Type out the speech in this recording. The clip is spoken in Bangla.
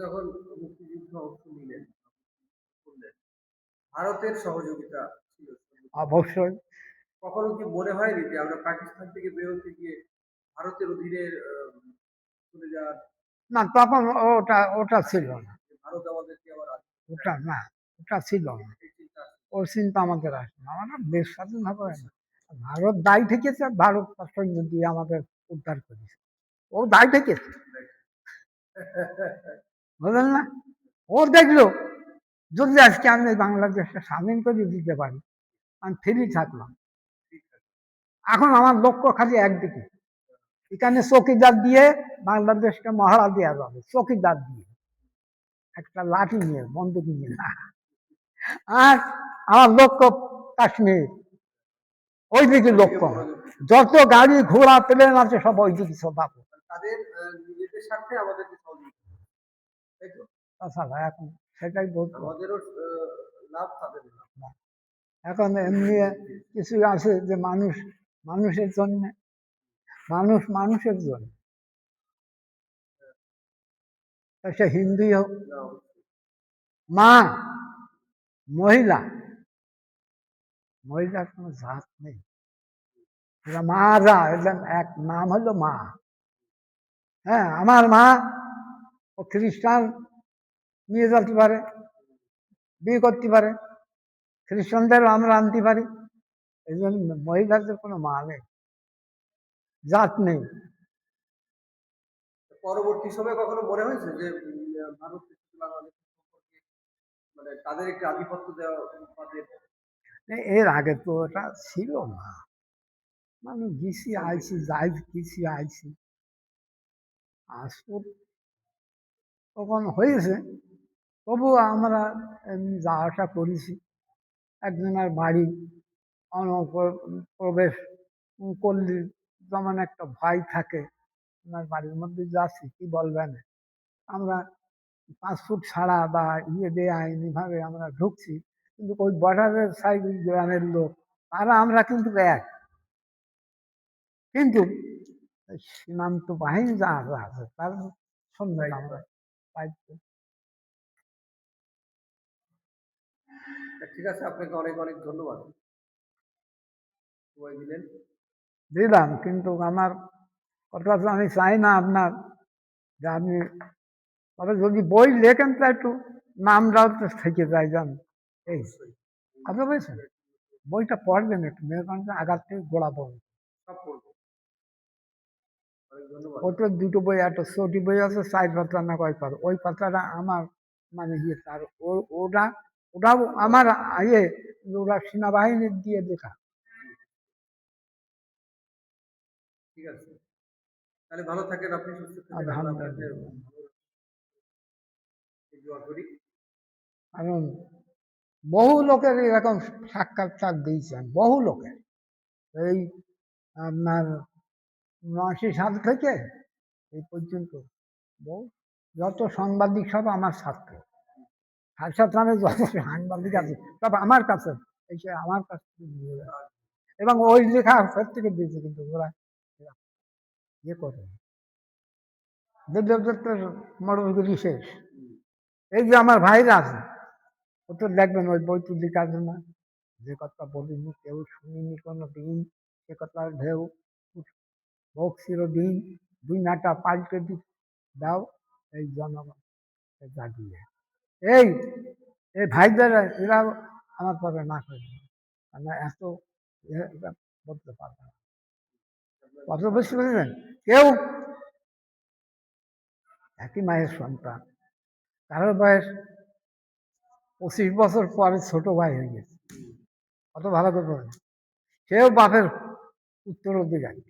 যখন মুক্তিযুদ্ধ অংশ নিলেন, করলেন, ভারতের সহযোগিতা ছিল। অবশ্যই। কখনো কি মনে হয়নি যে আমরা পাকিস্তান থেকে বেরোতে গিয়ে ভারতের অধীনে চলে যাওয়ার না, তখন ওটা ওটা ছিল না। ভারত আমাদেরকে আবার ওটা না, ওটা ছিল না। এই চিন্তা আসে? ওই চিন্তা আমাদের আসে না। আমরা দেশ স্বাধীন হবে না। ভারত দায়ী থেকেছে, ভারত তার সৈন্য দিয়ে আমাদের উদ্ধার করেছে। ও দায়ী থেকেছে, বুঝলেন না? ও দেখলো যদি আজকে আমি বাংলাদেশটা স্বাধীন করে দিতে পারি, আমি ফ্রি থাকলাম। এখন আমার লক্ষ্য খালি একদিকে, এখানে চৌকিদার দিয়ে বাংলাদেশকে মহড়া দেওয়া যাবে, চৌকিদার দিয়ে, একটা লাঠি নিয়ে, বন্দুক নিয়ে না। আর আমার লক্ষ্য কাশ্মীর, ওই দিকে লক্ষ্য। যত গাড়ি ঘোড়া প্লেন আছে সব ওই দিকে ছড়াবো। তাদের নিজেদের স্বার্থে আমাদেরকে সহযোগিতা, তাই তো? তাছাড়া এখন সেটাই বলতো। আমাদেরও লাভ, তাদের লাভ। এখন এমনি কিছু আছে যে মানুষ মানুষের জন্য, মানুষ মানুষের জন্য, সে হিন্দুই হোক, মা, মহিলা, মহিলার কোনো জাত নেই। এরা মারা, এদের এক নাম হলো মা। হ্যাঁ, আমার মা ও খ্রিস্টান নিয়ে যেতে পারে, বিয়ে করতে পারে, খ্রিস্টানদেরও আমরা আনতে পারি। এই জন্য মহিলাদের কোনো মা নেই, জাত নেই। পরবর্তী সময়ে কখনো মনে হয়েছে যে ভারত বাংলাদেশ সম্পর্কে মানে তাদের একটি আধিপত্য দেওয়া তাদের? এর আগে তো ওটা ছিল না, মানে গেছি আইছি, যাই গেছি আইছি, আসল তখন হয়েছে। তবু আমরা এমনি যাওয়া আসা করেছি। একজনের বাড়ি প্রবেশ করলে যেমন একটা ভয় থাকে, ওনার বাড়ির মধ্যে যাচ্ছি, কি বলবেন, আমরা 5 ফুট ছাড়া বা ইয়ে দিয়ে আইনি ভাবে আমরা ঢুকছি, কিন্তু ওই বর্ডারের সাইড গ্রামের লোক, তারা আমরা কিন্তু এক। কিন্তু সীমান্ত বাহিনী যারা আছে তার সঙ্গে আমরা পাইছি। ঠিক আছে, আপনাকে অনেক অনেক ধন্যবাদ, সময় দিলেন। দিলাম, কিন্তু আমার কথা তো আমি চাই না আপনার যে আপনি, তবে যদি বই লেখেন তা একটু নামটাও তো থেকে যায়, জান। এই কথা বলছেন, বইটা পড়বেন একটু, মেয়েগঞ্জে আঘাত থেকে গোড়া পড়বে। সব করবো, অনেক ধন্যবাদ। ওই তো দুটো বই, একটা ছোটি বই আছে 4 পাতা না কয় পাতা, ওই পাতাটা আমার মানে ইয়ে, তার ওটা ওটাও আমার ইয়ে, ওরা সেনাবাহিনীর দিয়ে লেখা। ঠিক আছে, তাহলে ভালো থাকেন আপনি, সুস্থ থাকেন, আল্লাহ আপনাকে আলহামদুলিল্লাহ। দোয়া করি। কারণ বহু লোকের এরকম সাক্ষাৎকার দিয়েছেন, বহু লোকের, এই আপনার 89 সাল থেকে এই পর্যন্ত বহু, যত সাংবাদিক সব আমার ছাত্র, সাথে মানে যত সাংবাদিক আছে সব আমার কাছে এসে আমার কাছ থেকে নিয়ে যায়। এবং ওই লেখা সব থেকে দিয়েছে, কিন্তু ওরা ইয়ে করে দেবদেবদত্তের মরণগিরি শেষ। এই যে আমার ভাইরা আছে, ও তো দেখবেন ওই বই তুলি কাজ না, যে কথা বলিনি কেউ শুনিনি কোনো দিন, সে কথা ঢেউ হোক চিরদিন, দুই নাটা পাল্টে দাও এই জনগণ জাগিয়ে। এই এই ভাইদের এরা আমার পরে না করে, মানে এত এরা বলতে পারবে না। কত বুঝতে পেরেছেন? কেউ একই মায়ের সন্তান, কারোর বয়স 25 বছর পরে ছোট ভাই হয়ে গেছে, কত ভালো করে বলেন, সেও বাপের উত্তরাধিকারী।